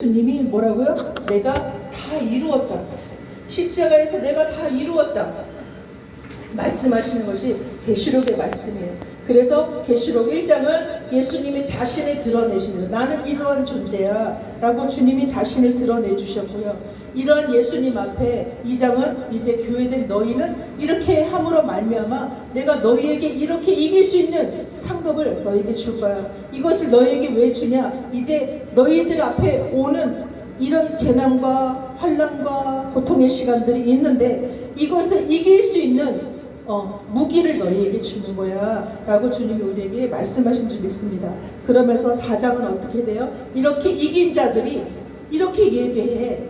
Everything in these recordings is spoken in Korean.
예수님이 뭐라고요? 내가 다 이루었다. 십자가에서 내가 다 이루었다. 말씀하시는 것이 계시록의 말씀이에요. 그래서 계시록 1장을 예수님이 자신을 드러내시면서 나는 이러한 존재야 라고 주님이 자신을 드러내 주셨고요. 이러한 예수님 앞에 2장은 이제 교회된 너희는 이렇게 함으로 말미암아 내가 너희에게 이렇게 이길 수 있는 상급을 너희에게 줄 거야. 이것을 너희에게 왜 주냐? 이제 너희들 앞에 오는 이런 재난과 환난과 고통의 시간들이 있는데 이것을 이길 수 있는 무기를 너희에게 주는 거야 라고 주님이 우리에게 말씀하신 줄 믿습니다. 그러면서 4장은 어떻게 돼요? 이렇게 이긴 자들이 이렇게 예배해.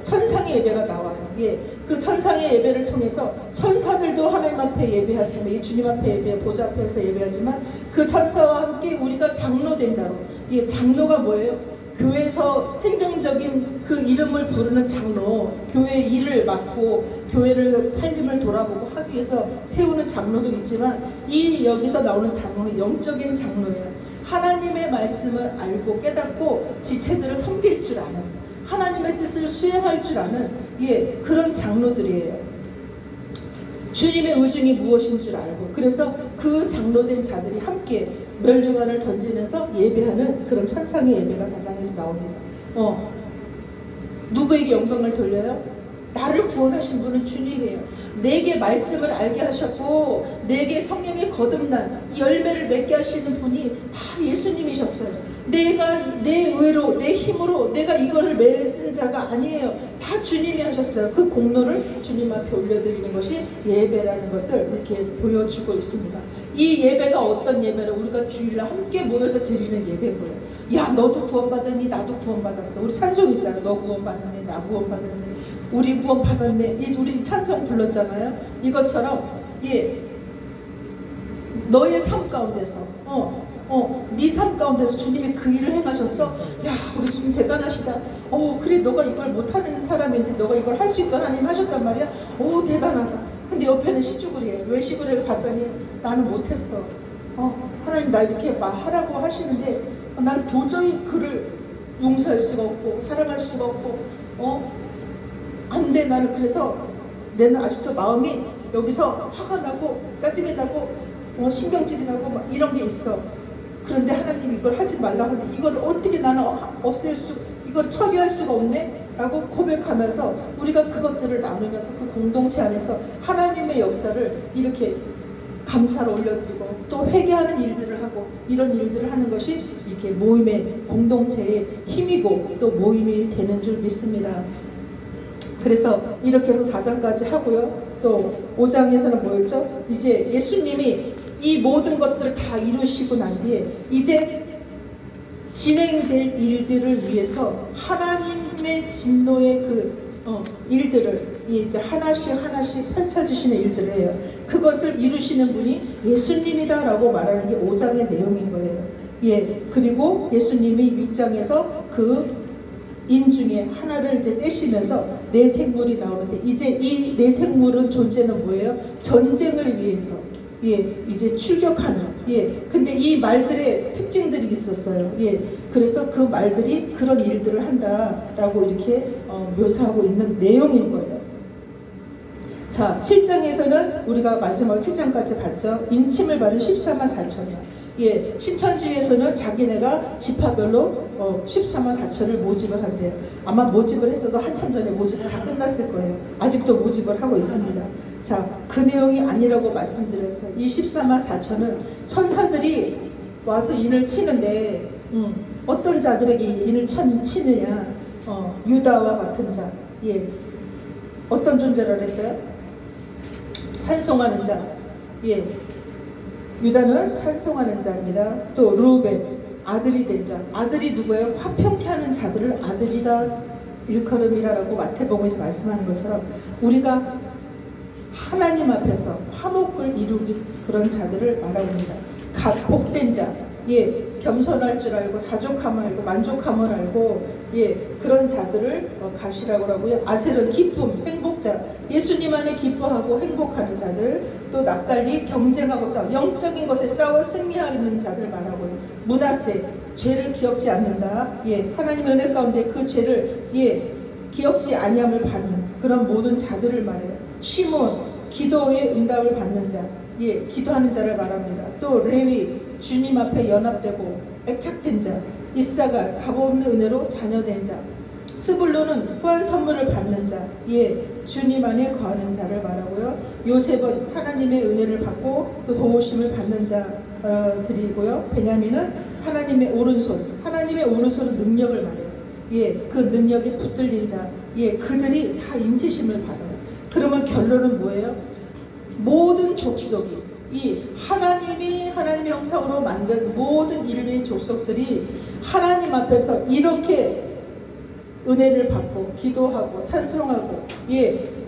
천상의 예배가 나와요. 예, 그 천상의 예배를 통해서 천사들도 하나님 앞에 예배하지만 이 주님 앞에 예배 보좌 앞에서 예배하지만 그 천사와 함께 우리가 장로된 자로. 예, 장로가 뭐예요? 교회에서 행정적인 그 이름을 부르는 장로, 교회 일을 맡고 교회를 살림을 돌아보고 하기 위해서 세우는 장로도 있지만 이 여기서 나오는 장로는 영적인 장로예요. 하나님의 말씀을 알고 깨닫고 지체들을 섬길 줄 아는, 하나님의 뜻을 수행할 줄 아는 그런 장로들이에요. 주님의 의중이 무엇인 줄 알고, 그래서 그 장로된 자들이 함께 멸류관을 던지면서 예배하는 그런 천상의 예배가 가장에서 나옵니다. 누구에게 영광을 돌려요? 나를 구원하신 분은 주님이에요. 내게 말씀을 알게 하셨고 내게 성령의 거듭난 열매를 맺게 하시는 분이 다 예수님이셨어요. 내가 내 의로 내 힘으로 내가 이거를 맺은 자가 아니에요. 다 주님이 하셨어요. 그 공로를 주님 앞에 올려드리는 것이 예배라는 것을 이렇게 보여주고 있습니다. 이 예배가 어떤 예배를 우리가 주일날 함께 모여서 드리는 예배고요. 야, 너도 구원받았니? 나도 구원받았어. 우리 찬송 있잖아요. 너 구원받았네, 나 구원받았네, 우리 구원받았네. 우리 찬송 불렀잖아요. 이것처럼 너의 삶 가운데서 네 삶 가운데서 주님이 그 일을 행하셨어. 야, 우리 주님 대단하시다. 그래, 너가 이걸 못하는 사람인데 너가 이걸 할 수 있던 하나님 하셨단 말이야. 대단하다. 근데 옆에는 시주구리예요. 왜 시구리를 봤더니 나는 못했어. 하나님 나 이렇게 하라고 하시는데 나는 도저히 그를 용서할 수가 없고 사랑할 수가 없고 안 돼. 나는 그래서 내는 아직도 마음이 여기서 화가 나고 짜증이 나고 신경질이 나고 막 이런 게 있어. 그런데 하나님 이걸 하지 말라고 하는데 이걸 어떻게 나는 이걸 처리할 수가 없네? 라고 고백하면서 우리가 그것들을 나누면서 그 공동체 안에서 하나님의 역사를 이렇게 감사를 올려드리고 또 회개하는 일들을 하고 이런 일들을 하는 것이 이렇게 모임의 공동체의 힘이고 또 모임이 되는 줄 믿습니다. 그래서 이렇게 해서 4장까지 하고요. 또 5장에서는 뭐였죠? 이제 예수님이 이 모든 것들을 다 이루시고 난 뒤에 이제 진행될 일들을 위해서 하나님의 진노의 일들을 이제 하나씩 펼쳐주시는 일들이에요. 그것을 이루시는 분이 예수님이다라고 말하는 게 5장의 내용인 거예요. 그리고 예수님이 6장에서 그 인 중에 하나를 이제 떼시면서 내 생물이 나오는데 이제 이 내 생물은 존재는 뭐예요? 전쟁을 위해서 이제 출격하는 근데 이 말들의 특징들이 있었어요. 그래서 그 말들이 그런 일들을 한다라고 이렇게 묘사하고 있는 내용인 거예요. 자, 7장에서는 우리가 마지막 7장까지 봤죠. 인침을 받은 14만 4천이요. 신천지에서는 자기네가 지파별로 14만 4천을 모집을 한대요. 아마 모집을 했어도 한참 전에 모집을 다 끝났을 거예요. 아직도 모집을 하고 있습니다. 자, 그 내용이 아니라고 말씀드렸어요. 이 14만 4천은 천사들이 와서 인을 치는데 어떤 자들에게 인을 치느냐? 유다와 같은 자. 어떤 존재라고 했어요? 찬송하는 자. 유다는 찬송하는 자입니다. 또 루벤, 아들이 된 자. 아들이 누구예요? 화평케 하는 자들을 아들이라 일컬음이라라고 마태복음에서 말씀하는 것처럼 우리가 하나님 앞에서 화목을 이루기 그런 자들을 말합니다. 복된 자, 겸손할 줄 알고 자족함을 알고 만족함을 알고 그런 자들을 가시라고 하고요. 아셀은 기쁨, 행복자, 예수님 안에 기뻐하고 행복하는 자들. 또 납달리 경쟁하고 영적인 것에 싸워 승리하는 자들 말하고요. 므낫세 죄를 기억지 않는다. 예, 하나님의 은혜 가운데 그 죄를 기억지 아니함을 받는 그런 모든 자들을 말해요. 시몬, 기도의 응답을 받는 자, 기도하는 자를 말합니다. 또 레위, 주님 앞에 연합되고 애착된 자, 이사갈, 값없는 은혜로 자녀된 자, 스불론은 후한 선물을 받는 자, 주님 안에 거하는 자를 말하고요. 요셉은 하나님의 은혜를 받고 또 도우심을 받는 자들이고요. 베냐민은 하나님의 오른손은 능력을 말해요. 그 능력에 붙들린 자, 그들이 다 인치심을 받아요. 그러면 결론은 뭐예요? 모든 족속이 하나님의 형상으로 만든 모든 인류의 족속들이 하나님 앞에서 이렇게 은혜를 받고 기도하고 찬송하고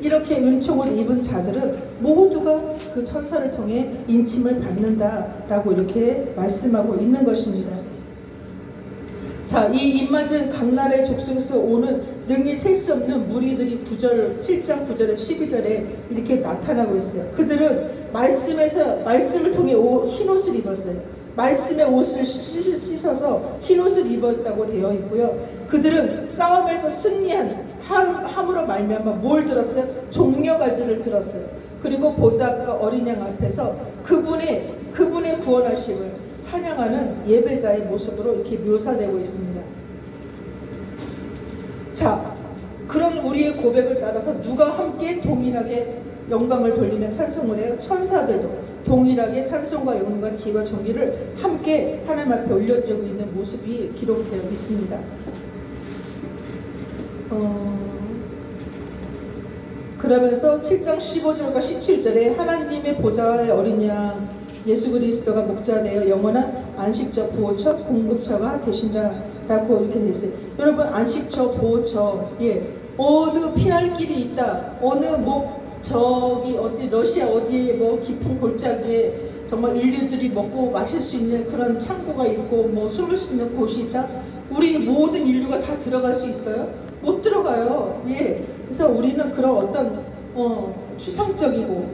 이렇게 은총을 입은 자들은 모두가 그 천사를 통해 인침을 받는다라고 이렇게 말씀하고 있는 것입니다. 자, 이 입맞은 각 나라의 족속에서 오는 능히 셀 수 없는 무리들이 7장 9절에 12절에 이렇게 나타나고 있어요. 그들은 말씀을 통해 흰옷을 입었어요. 말씀의 옷을 씻어서 흰옷을 입었다고 되어 있고요. 그들은 싸움에서 승리한 함으로 말미암아 뭘 들었어요? 종려가지를 들었어요. 그리고 보좌 앞과 어린 양 앞에서 그분의 구원하심을 찬양하는 예배자의 모습으로 이렇게 묘사되고 있습니다. 자, 그런 우리의 고백을 따라서 누가 함께 동일하게 영광을 돌리며 찬송을 해요? 천사들도 동일하게 찬송과 영광과 지혜와 정의를 함께 하나님 앞에 올려드리고 있는 모습이 기록되어 있습니다. 그러면서 7장 15절과 17절에 하나님의 보좌의 어린 양 예수 그리스도가 목자되어 영원한 안식처, 보호처, 공급처가 되신다라고 이렇게 되어 있어요. 여러분, 안식처, 보호처, 어느 피할 길이 있다, 어느 저기 어디 러시아 어디에 깊은 골짜기에 정말 인류들이 먹고 마실 수 있는 그런 창고가 있고 숨을 수 있는 곳이 있다. 우리 모든 인류가 다 들어갈 수 있어요? 못 들어가요. 그래서 우리는 그런 어떤 추상적이고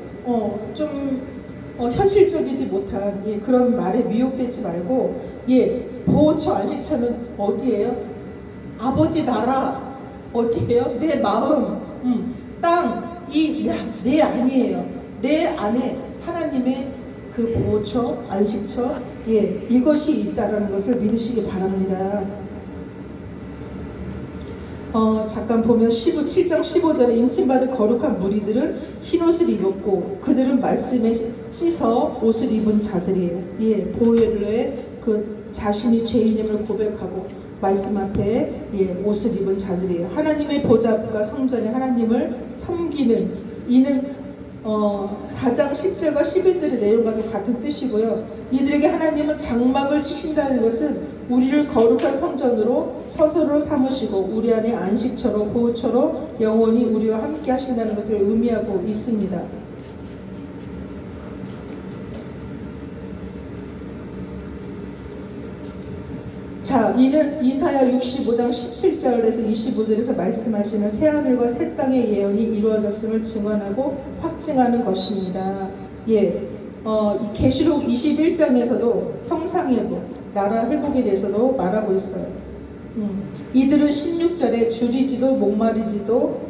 좀 현실적이지 못한 그런 말에 미혹되지 말고 보호처 안식처는 어디예요? 아버지 나라 어디예요? 내 마음, 땅, 내 안이에요. 내 안에 하나님의 그 보호처, 안식처, 이것이 있다라는 것을 믿으시기 바랍니다. 잠깐 보면 7장 15절에 인침받은 거룩한 무리들은 흰옷을 입었고 그들은 말씀에 씻어 옷을 입은 자들이에요. 보혈로의 그 자신이 죄인임을 고백하고 말씀 앞에 옷을 입은 자들이에요. 하나님의 보좌 앞과 성전에 하나님을 섬기는 이는 4장 10절과 11절의 내용과도 같은 뜻이고요. 이들에게 하나님은 장막을 치신다는 것은 우리를 거룩한 성전으로 처소로 삼으시고 우리 안에 안식처로 보호처로 영원히 우리와 함께 하신다는 것을 의미하고 있습니다. 자, 이는 이사야 65장 17절에서 25절에서 말씀하시는 새하늘과 새 땅의 예언이 이루어졌음을 증언하고 확증하는 것입니다. 이 계시록 21장에서도 형상회복, 나라 회복에 대해서도 말하고 있어요. 이들은 16절에 줄이지도 목마르지도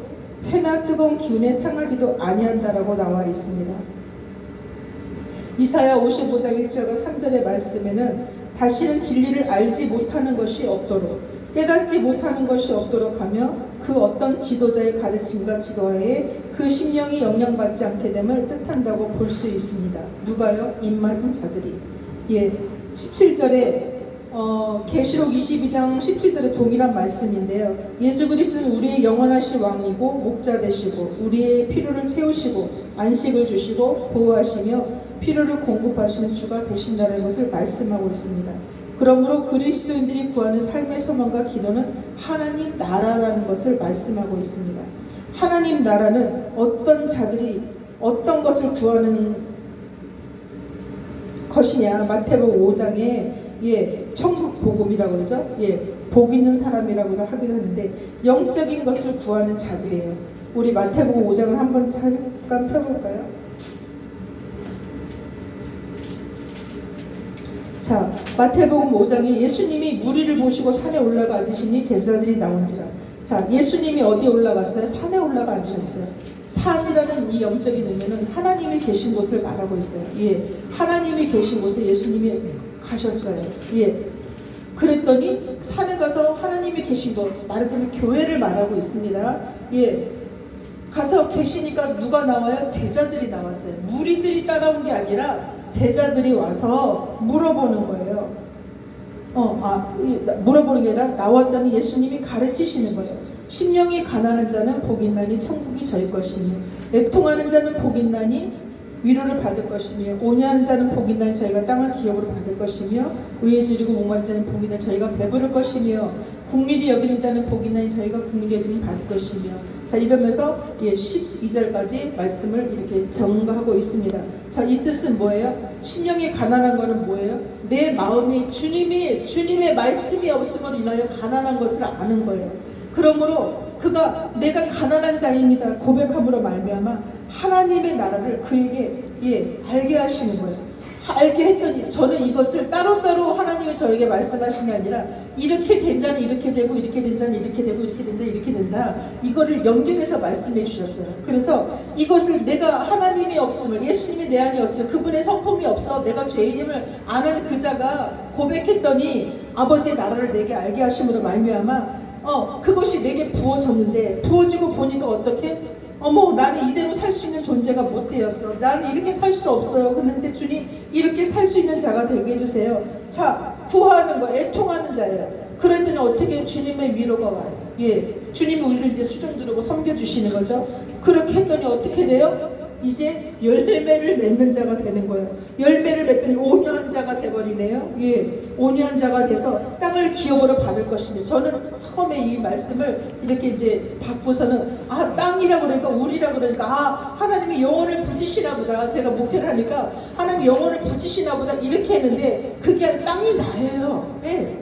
해나 뜨거운 기운에 상하지도 아니한다라고 나와 있습니다. 이사야 55장 1절과 3절의 말씀에는 다시는 진리를 알지 못하는 것이 없도록 깨닫지 못하는 것이 없도록 하며 그 어떤 지도자의 가르침과 지도하에 그 심령이 영향받지 않게 됨을 뜻한다고 볼 수 있습니다. 누가요? 입맞은 자들이. 17절에 계시록 22장 17절에 동일한 말씀인데요. 예수 그리스도는 우리의 영원하신 왕이고 목자 되시고 우리의 필요를 채우시고 안식을 주시고 보호하시며 필요를 공급하시는 주가 되신다는 것을 말씀하고 있습니다. 그러므로 그리스도인들이 구하는 삶의 소망과 기도는 하나님 나라라는 것을 말씀하고 있습니다. 하나님 나라는 어떤 자들이 어떤 것을 구하는 것이냐. 마태복음 5장에 천국 복음이라고 그러죠. 복 있는 사람이라고도 하기도 하는데 영적인 것을 구하는 자들이에요. 우리 마태복음 5장을 한번 잠깐 펴볼까요? 자, 마태복음 5장에 예수님이 무리를 보시고 산에 올라가 앉으시니 제자들이 나온지라. 자, 예수님이 어디에 올라갔어요? 산에 올라가 앉으셨어요. 산이라는 이 영적인 의미는 하나님이 계신 곳을 말하고 있어요. 예, 하나님이 계신 곳에 예수님이 가셨어요. 예, 그랬더니 산에 가서 하나님이 계신 곳, 말하자면 교회를 말하고 있습니다. 예, 가서 계시니까 누가 나와요? 제자들이 나왔어요. 무리들이 따라온 게 아니라 제자들이 와서 물어보는 거예요. 물어보는 게 아니라 나왔더니 예수님이 가르치시는 거예요. 심령이 가난한 자는 복이 있나니 천국이 저희 것이니, 애통하는 자는 복이 있나니 위로를 받을 것이며, 온유하는 자는 복이 있나니 저희가 땅을 기업으로 받을 것이며, 의에 지르고 목마른 자는 복이 있나니 저희가 배부를 것이며, 국률이 여기는 자는 복이 있나니 저희가 국률이 여기는 받을 것이며. 자, 이러면서 12절까지 말씀을 이렇게 전가하고 있습니다. 자, 이 뜻은 뭐예요? 심령이 가난한 것은 뭐예요? 내 마음이 주님의 말씀이 없음으로 인하여 가난한 것을 아는 거예요. 그러므로 그가 내가 가난한 자입니다 고백함으로 말미암아 하나님의 나라를 그에게 알게 하시는 거예요. 알게 했더니 저는 이것을 따로따로 하나님이 저에게 말씀하신 게 아니라 이렇게 된 자는 이렇게 되고 이렇게 된 자는 이렇게 되고 이렇게 된 자는 이렇게 된다, 이거를 연결해서 말씀해 주셨어요. 그래서 이것을 내가 하나님이 없음을, 예수님이 내 안에 없음을, 그분의 성품이 없어 내가 죄인임을 아는 그 자가 고백했더니 아버지의 나라를 내게 알게 하심으로 말미암아 그것이 내게 부어졌는데, 부어지고 보니까 어떻게? 나는 이대로 살 수 있는 존재가 못 되었어. 나는 이렇게 살 수 없어요. 그런데 주님, 이렇게 살 수 있는 자가 되게 해주세요. 자, 구하는 거, 애통하는 자예요. 그랬더니 어떻게 주님의 위로가 와요. 예, 주님이 우리를 이제 수종 두르고 섬겨주시는 거죠. 그렇게 했더니 어떻게 돼요? 이제 열매를 맺는 자가 되는 거예요. 열매를 맺더니 온유한 자가 되버리네요. 예, 온유한 자가 돼서 땅을 기업으로 받을 것입니다. 저는 처음에 이 말씀을 이렇게 이제 받고서는 땅이라고 그러니까 우리라고 그러니까 하나님이 영혼을 부지시나 보다. 제가 목회를 하니까 하나님이 영혼을 부지시나 보다 이렇게 했는데 그게 아니라 땅이 나예요. 예.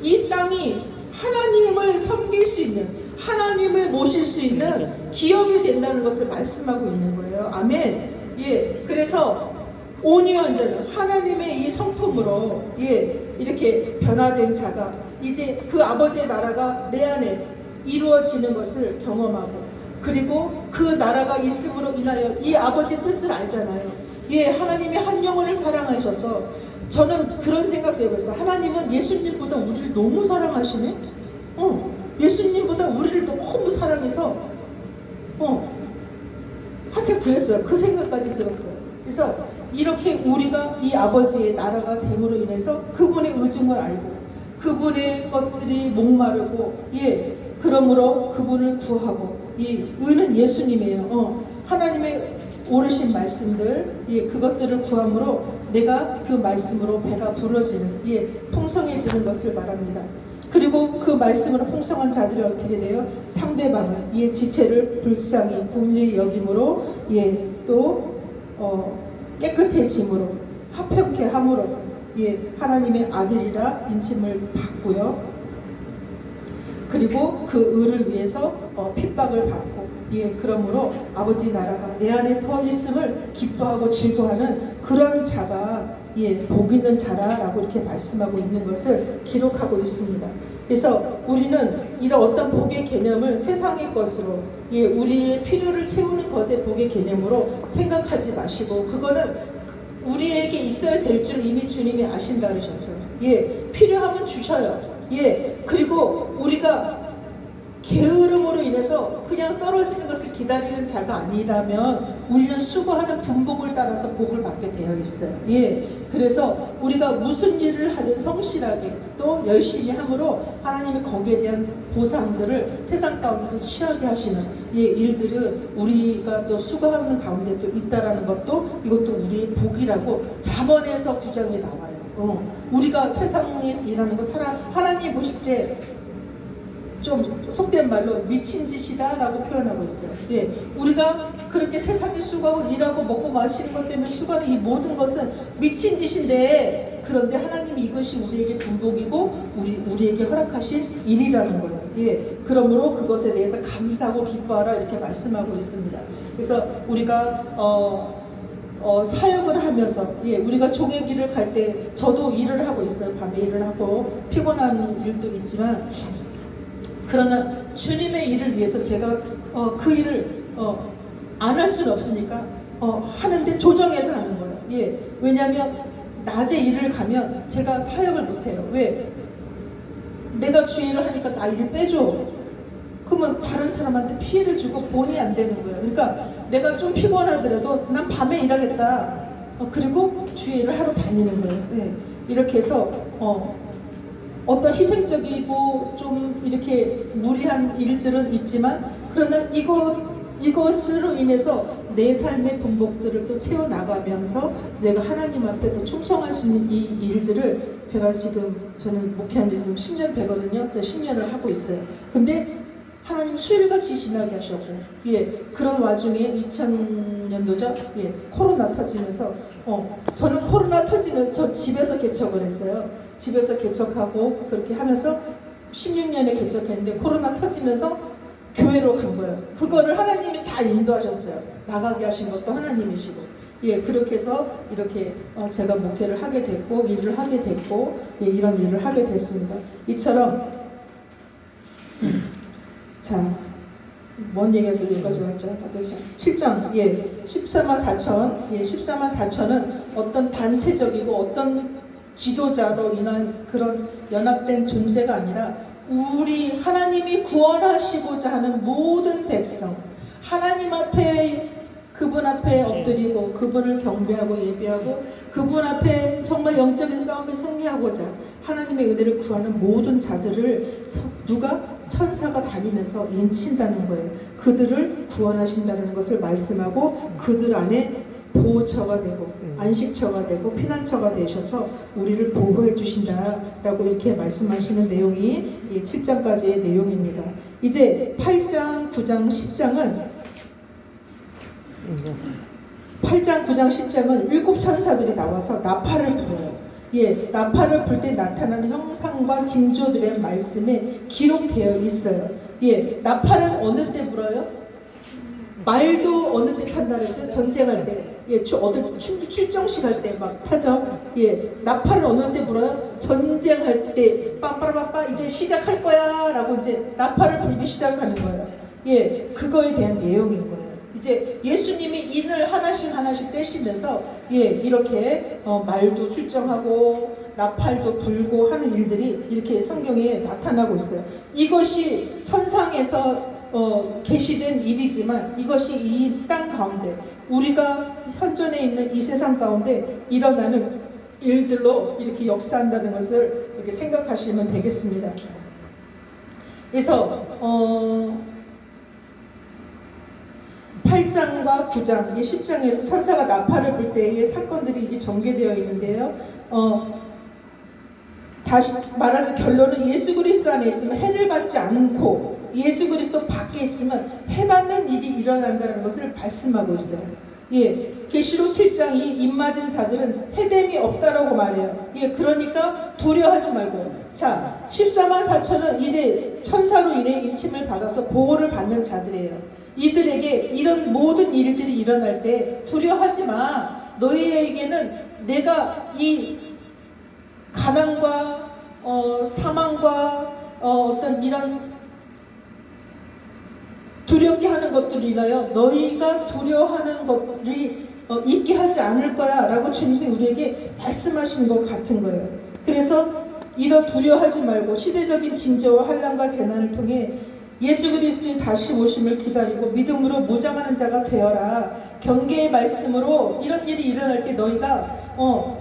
이 땅이 하나님을 섬길 수 있는, 하나님을 모실 수 있는 기업이 된다는 것을 말씀하고 있는 거예요. 아멘. 예, 그래서 온유한 자는 하나님의 이 성품으로 이렇게 변화된 자가 이제 그 아버지의 나라가 내 안에 이루어지는 것을 경험하고, 그리고 그 나라가 있음으로 인하여 이 아버지의 뜻을 알잖아요. 예, 하나님이 한 영혼을 사랑하셔서, 저는 그런 생각이 들었어요. 하나님은 예수님보다 우리를 너무 사랑하시네. 예수님보다 우리를 너무 사랑해서 하여튼 그랬어요. 그 생각까지 들었어요. 그래서 이렇게 우리가 이 아버지의 나라가 됨으로 인해서 그분의 의중을 알고 그분의 것들이 목마르고 그러므로 그분을 구하고, 이 의는 예수님이에요. 하나님의 오르신 말씀들 그것들을 구함으로 내가 그 말씀으로 배가 부러지는 풍성해지는 것을 말합니다. 그리고 그 말씀으로 풍성한 자들이 어떻게 돼요? 상대방을 지체를 불쌍히 공의히 여김으로 또 깨끗해짐으로 합평케 함으로 하나님의 아들이라 인침을 받고요. 그리고 그 의를 위해서 핍박을 받고 그러므로 아버지 나라가 내 안에 더 있음을 기뻐하고 즐거워하는 그런 자가 복 있는 자라라고 이렇게 말씀하고 있는 것을 기록하고 있습니다. 그래서 우리는 이런 어떤 복의 개념을 세상의 것으로 우리의 필요를 채우는 것의 복의 개념으로 생각하지 마시고, 그거는 우리에게 있어야 될 줄 이미 주님이 아신다 그러셨어요. 필요하면 주셔요. 그리고 우리가 게으름으로 인해서 그냥 떨어지는 것을 기다리는 자가 아니라면 우리는 수고하는 분복을 따라서 복을 받게 되어 있어요. 그래서 우리가 무슨 일을 하든 성실하게 또 열심히 함으로 하나님이 거기에 대한 보상들을 세상 가운데서 취하게 하시는 일들은 우리가 또 수고하는 가운데 또 있다라는 것도, 이것도 우리의 복이라고 잠언에서 9장에 나와요. 우리가 세상에서 일하는 거 하나님 보실 때 좀 속된 말로 미친 짓이다 라고 표현하고 있어요. 우리가 그렇게 세상에 수고하고 일하고 먹고 마시는 것 때문에 수고하는 이 모든 것은 미친 짓인데, 그런데 하나님이 이것이 우리에게 분복이고 우리에게 허락하신 일이라는 거예요. 그러므로 그것에 대해서 감사하고 기뻐하라 이렇게 말씀하고 있습니다. 그래서 우리가 사역을 하면서 우리가 종의 길을 갈 때 저도 일을 하고 있어요. 밤에 일을 하고 피곤한 일도 있지만 그러나 주님의 일을 위해서 제가 그 일을 안 할 수는 없으니까 하는데 조정해서 하는 거예요. 왜냐하면 낮에 일을 가면 제가 사역을 못해요. 왜? 내가 주일을 하니까 나 일 빼줘. 그러면 다른 사람한테 피해를 주고 본이 안 되는 거예요. 그러니까 내가 좀 피곤하더라도 난 밤에 일하겠다. 그리고 주일을 하러 다니는 거예요. 이렇게 해서 어떤 희생적이고 좀 이렇게 무리한 일들은 있지만 그러나 이것으로 인해서 내 삶의 분복들을 또 채워나가면서 내가 하나님 앞에 더 충성할 수 있는 이 일들을 제가 지금 저는 목회한 지 좀 10년 되거든요. 10년을 하고 있어요. 근데 하나님 수일같이 지나게 하셨고 그런 와중에 2000년도죠. 코로나 터지면서 저는 코로나 터지면서 저 집에서 개척을 했어요. 집에서 개척하고 그렇게 하면서 16년에 개척했는데 코로나 터지면서 교회로 간 거예요. 그거를 하나님이 다 인도하셨어요. 나가게 하신 것도 하나님이시고 그렇게 해서 이렇게 제가 목회를 하게 됐고 일을 하게 됐고 이런 일을 하게 됐습니다. 이처럼 자, 뭔 얘기가 여기까지 왔죠? 7장 14만 4천 14만 4천은 어떤 단체적이고 어떤 지도자로 인한 그런 연합된 존재가 아니라 우리 하나님이 구원하시고자 하는 모든 백성 하나님 앞에 그분 앞에 엎드리고 그분을 경배하고 예배하고 그분 앞에 정말 영적인 싸움에 승리하고자 하나님의 은혜를 구하는 모든 자들을 누가? 천사가 다니면서 인친다는 거예요. 그들을 구원하신다는 것을 말씀하고 그들 안에 보호처가 되고 안식처가 되고 피난처가 되셔서 우리를 보호해 주신다라고 이렇게 말씀하시는 내용이 7장까지의 내용입니다. 이제 8장, 9장, 10장은 8장, 9장, 10장은 7 천사들이 나와서 나팔을 불어요. 나팔을 불 때 나타나는 형상과 징조들의 말씀에 기록되어 있어요. 나팔은 어느 때 불어요? 말도 어느 때 탄다 그랬어요? 전쟁할 때. 어디 출정식 할 때 막 하죠. 나팔을 어느 때 불어요? 전쟁할 때 빠빠라빠빠 이제 시작할 거야 라고 이제 나팔을 불기 시작하는 거예요. 그거에 대한 내용인 거예요. 이제 예수님이 인을 하나씩 떼시면서 이렇게 말도 출정하고 나팔도 불고 하는 일들이 이렇게 성경에 나타나고 있어요. 이것이 천상에서 계시된 일이지만 이것이 이 땅 가운데 우리가 현존에 있는 이 세상 가운데 일어나는 일들로 이렇게 역사한다는 것을 이렇게 생각하시면 되겠습니다. 그래서 8장과 9장, 10장에서 천사가 나팔을 불 때의 사건들이 전개되어 있는데요. 다시 말해서 결론은 예수 그리스도 안에 있으면 해를 받지 않고 예수 그리스도 밖에 있으면 해받는 일이 일어난다는 것을 말씀하고 있어요. 계시록 7장이 입맞은 자들은 해됨이 없다라고 말해요. 그러니까 두려워하지 말고. 자, 14만 4천은 이제 천사로 인해 인침을 받아서 보호를 받는 자들이에요. 이들에게 이런 모든 일들이 일어날 때 두려워하지 마. 너희에게는 내가 이 가난과 사망과 어떤 이런 두렵게 하는 것들을 인하여 너희가 두려워하는 것들이 있게 하지 않을 거야 라고 주님이 우리에게 말씀하시는 것 같은 거예요. 그래서 이런 두려워하지 말고 시대적인 징조와 환난과 재난을 통해 예수 그리스도의 다시 오심을 기다리고 믿음으로 무장하는 자가 되어라. 경계의 말씀으로 이런 일이 일어날 때 너희가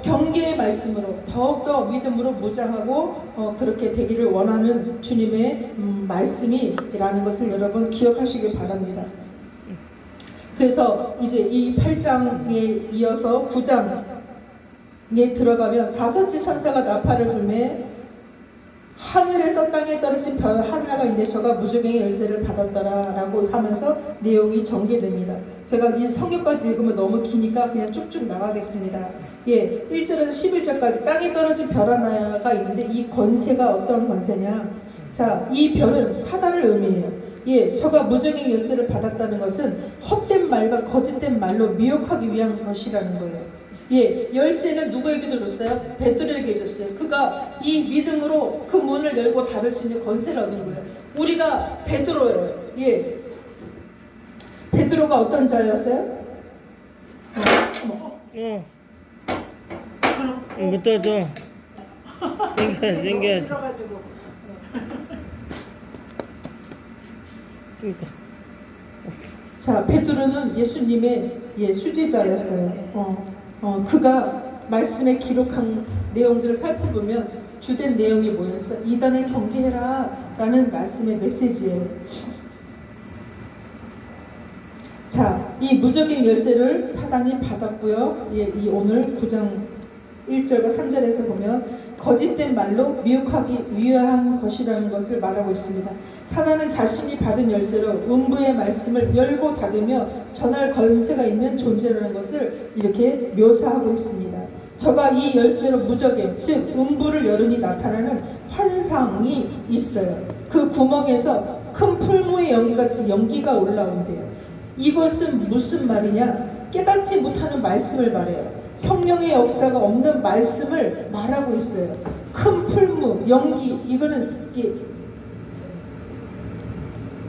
경계의 말씀으로 더욱더 믿음으로 무장하고 그렇게 되기를 원하는 주님의 말씀이라는 것을 여러분 기억하시길 바랍니다. 그래서 이제 이 8장에 이어서 9장에 들어가면 다섯째 천사가 나팔을 불매 하늘에서 땅에 떨어진 별 하나가 있는데 저가 무저갱의 열쇠를 받았더라 라고 하면서 내용이 전개됩니다. 제가 이 성경까지 읽으면 너무 기니까 그냥 쭉쭉 나가겠습니다. 1절에서 11절까지 땅에 떨어진 별 하나가 있는데 이 권세가 어떤 권세냐, 자, 이 별은 사단을 의미해요. 예, 저가 무적인 열쇠를 받았다는 것은 헛된 말과 거짓된 말로 미혹하기 위한 것이라는 거예요. 예, 열쇠는 누구에게도 줬어요? 베드로에게 줬어요. 그가 이 믿음으로 그 문을 열고 닫을 수 있는 권세를 얻은 거예요. 우리가 베드로예요. 예, 베드로가 어떤 자였어요? 못 떠줘. 땡겨야지. 자, 베드로는 예수님의 수제자였어요. 그가 말씀에 기록한 내용들을 살펴보면 주된 내용이 뭐였어? 이단을 경계해라 라는 말씀의 메시지예요. 자, 이 무적인 열쇠를 사단이 받았고요. 예, 이 오늘 9장 1절과 3절에서 보면 거짓된 말로 미혹하기 위한 것이라는 것을 말하고 있습니다. 사단은 자신이 받은 열쇠로 음부의 말씀을 열고 닫으며 전할 권세가 있는 존재라는 것을 이렇게 묘사하고 있습니다. 저가 이 열쇠로 무적에, 즉 음부를 열으니 나타나는 환상이 있어요. 그 구멍에서 큰 풀무의 연기가 올라온대요. 이것은 무슨 말이냐? 깨닫지 못하는 말씀을 말해요. 성령의 역사가 없는 말씀을 말하고 있어요. 큰 풀무, 연기, 이거는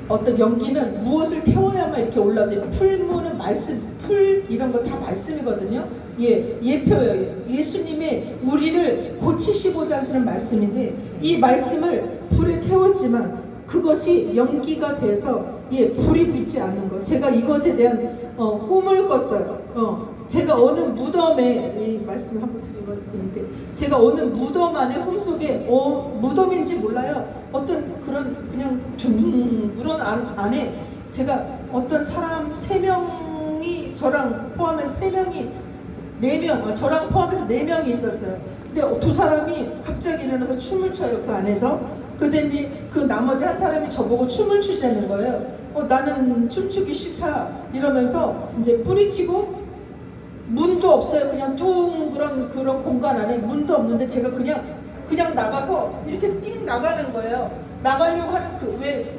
어떤 연기는 무엇을 태워야만 이렇게 올라오죠. 풀무는 말씀, 풀 이런 거 다 말씀이거든요. 예, 예표예요. 예수님의 우리를 고치시고자 하시는 말씀인데 이 말씀을 불에 태웠지만 그것이 연기가 돼서 불이 붙지 않는 것. 제가 이것에 대한 꿈을 꿨어요. 제가 어느 무덤에 이 말씀을 한번 드리는데 제가 어느 무덤 안에 꿈속에 무덤인지 몰라요. 어떤 그냥 둥그런 안에 제가 어떤 사람 3명이 저랑 포함해서 3명이 4명 저랑 포함해서 4명이 있었어요. 근데 2 사람이 갑자기 일어나서 춤을 춰요. 그 안에서. 근데 이제 그 나머지 한 사람이 저보고 춤을 추자는 거예요. 나는 춤추기 싫다 이러면서 이제 뿌리치고 문도 없어요. 그냥 둥그런 그런 공간 안에 문도 없는데 제가 그냥 나가서 이렇게 띵 나가는 거예요. 나가려고 하는 왜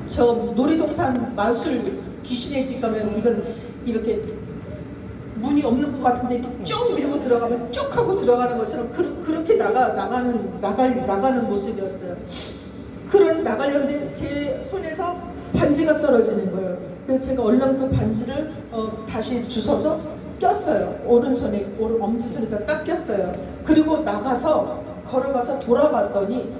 저 놀이동산 마술 귀신의 집 가면 이건 이렇게 문이 없는 것 같은데 이렇게 쭉 밀고 들어가면 쭉 하고 들어가는 것처럼 그렇게 나가는 모습이었어요. 나가려는데 제 손에서 반지가 떨어지는 거예요. 그래서 제가 얼른 그 반지를 다시 주워서 꼈어요. 오른손에 엄지손에다 딱 꼈어요. 그리고 걸어가서 돌아봤더니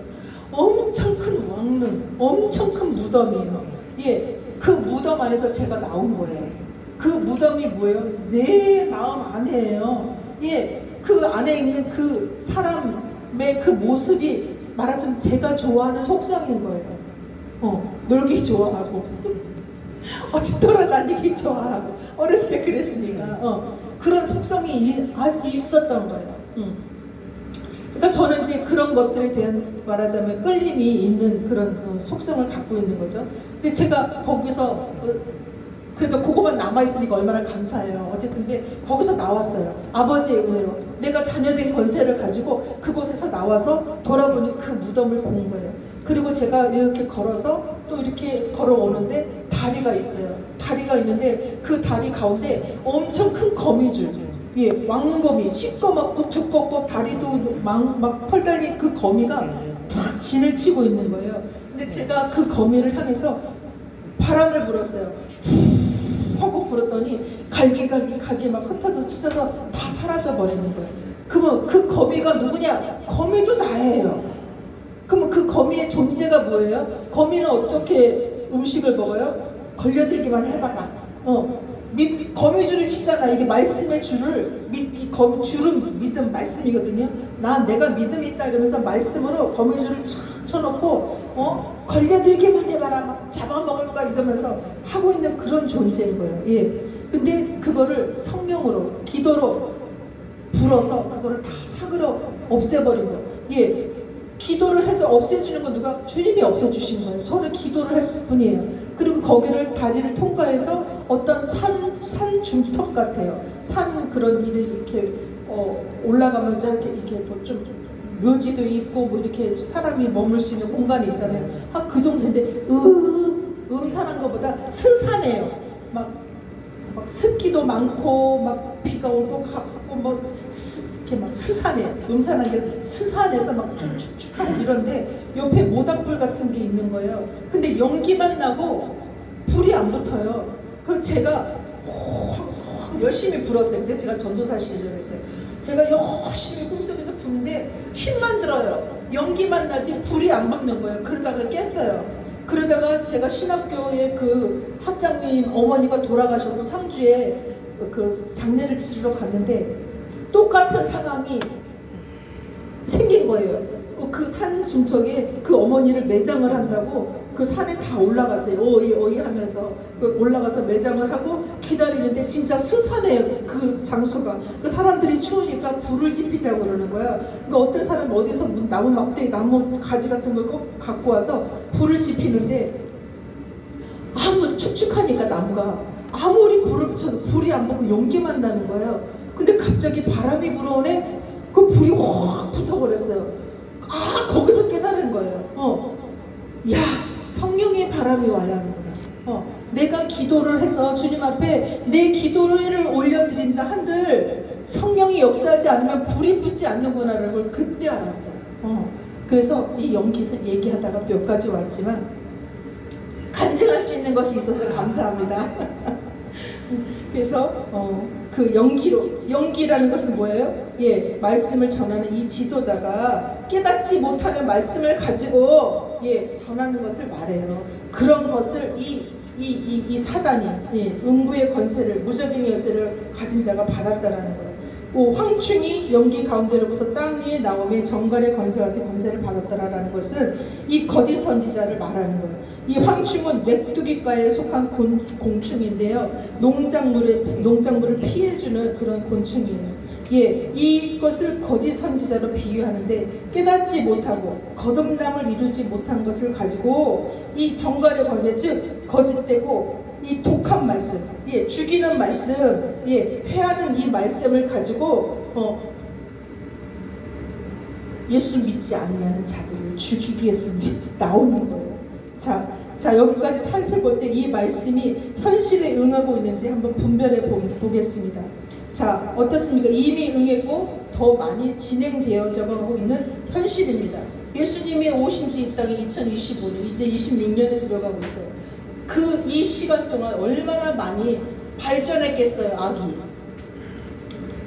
엄청 큰 왕릉, 엄청 큰 무덤이에요. 예, 그 무덤 안에서 제가 나온 거예요. 그 무덤이 뭐예요? 내 마음 안에예요. 예, 그 안에 있는 그 사람의 그 모습이 말하자면 제가 좋아하는 속성인 거예요. 놀기 좋아하고 어디 돌아다니기 좋아하고 어렸을 때 그랬으니까 그런 속성이 있었던 거예요. 그러니까 저는 이제 그런 것들에 대한 말하자면 끌림이 있는 그런 속성을 갖고 있는 거죠. 근데 제가 거기서 그래도 그거만 남아있으니까 얼마나 감사해요. 어쨌든 근데 거기서 나왔어요. 아버지의 은혜로 내가 자녀된 권세를 가지고 그곳에서 나와서 돌아보니 그 무덤을 본 거예요. 그리고 제가 이렇게 걸어서 또 이렇게 걸어오는데 다리가 있어요. 다리가 있는데 그 다리 가운데 엄청 큰 거미줄, 왕거미, 시꺼멓고 두껍고 다리도 막 펄달린 그 거미가 탁 진을 치고 있는 거예요. 근데 제가 그 거미를 향해서 바람을 불었어요. 하고 불었더니 갈기갈기 막 흩어져 찢어서 다 사라져 버리는 거예요. 그러면 그 거미가 누구냐? 거미도 나예요. 그러면 그 거미의 존재가 뭐예요? 거미는 어떻게 음식을 먹어요? 걸려들기만 해봐라. 거미줄을 치잖아. 이게 말씀의 줄을 줄은 믿음 말씀이거든요. 내가 믿음이 있다 이러면서 말씀으로 거미줄을 착 쳐놓고 걸려들기만 해봐라. 막 잡아먹을까 이러면서 하고 있는 그런 존재인 거예요. 예. 근데 그거를 성령으로 기도로 불어서 그거를 다 사그러 없애버린 거예요. 예. 기도를 해서 없애주는 건 누가? 주님이 없애주신 거예요. 저는 기도를 했을 뿐이에요. 그리고 거기를 다리를 통과해서 어떤 산 중턱 같아요. 산 그런 일을 이렇게 올라가면 이렇게 좀 묘지도 있고 뭐 이렇게 사람이 머물 수 있는 공간이 있잖아요. 그 정도인데 음산한 것보다 스산해요. 막 습기도 많고 막 비가 오고 가고 뭐 이렇게 막 스산해요. 음산한 게 스산해서 막 좀 축축하고 이런데 옆에 모닥불 같은 게 있는 거예요. 근데 연기만 나고 불이 안 붙어요. 그럼 제가 열심히 불었어요. 근데 제가 전도사실을 했어요. 제가 열심히 꿈속에서 부는데 힘만 들어요. 연기만 나지 불이 안 붙는 거예요. 그러다가 깼어요. 그러다가 제가 신학교에 그 학장님 어머니가 돌아가셔서 상주에 그 장례를 치르러 갔는데 똑같은 상황이 생긴 거예요. 그 산 중턱에 그 어머니를 매장을 한다고 그 산에 다 올라갔어요. 어이 하면서 올라가서 매장을 하고 기다리는데 진짜 스산해요. 그 장소가. 그 사람들이 추우니까 불을 지피자고 그러는 거야. 그러니까 어떤 사람 어디서 나무 막대, 나무 가지 같은 걸 꼭 갖고 와서 불을 지피는데 아무 축축하니까 나무가 아무리 불을 붙여도 불이 안 붙고 연기만 나는 거예요. 근데 갑자기 바람이 불어오네. 그 불이 확 붙어버렸어요. 거기서 깨달은 거예요. 야, 성령의 바람이 와야 하는구나. 내가 기도를 해서 주님 앞에 내 기도를 올려드린다 한들 성령이 역사하지 않으면 불이 붙지 않는구나라는 걸 그때 알았어요. 그래서 이 연기에서 얘기하다가 몇 가지 왔지만 간증할 수 있는 것이 있어서 감사합니다. 그래서 그 연기라는 것은 뭐예요? 예, 말씀을 전하는 이 지도자가 깨닫지 못하는 말씀을 가지고 전하는 것을 말해요. 그런 것을 이 사단이 음부의 권세를, 무적의 열쇠를 가진 자가 받았다라는 거예요. 황충이 연기 가운데로부터 땅 위에 나오며 정갈의 권세를 받았다라는 것은 이 거짓 선지자를 말하는 거예요. 이 황충은 메뚜기과에 속한 공충인데요. 농작물을 피해주는 그런 곤충이에요. 이것을 거짓 선지자로 비유하는데 깨닫지 못하고 거듭남을 이루지 못한 것을 가지고 이 정갈의 권세, 즉 거짓되고 이 독한 말씀, 죽이는 말씀, 해하는 이 말씀을 가지고 예수 믿지 않는 자들을 죽이기 위해서 나오는 거예요. 자 여기까지 살펴볼 때 이 말씀이 현실에 응하고 있는지 한번 분별해 보겠습니다. 자, 어떻습니까? 이미 응했고 더 많이 진행되어져 가고 있는 현실입니다. 예수님이 오신 지 이 땅이 2025년, 이제 26년에 들어가고 있어요. 이 시간 동안 얼마나 많이 발전했겠어요, 악이.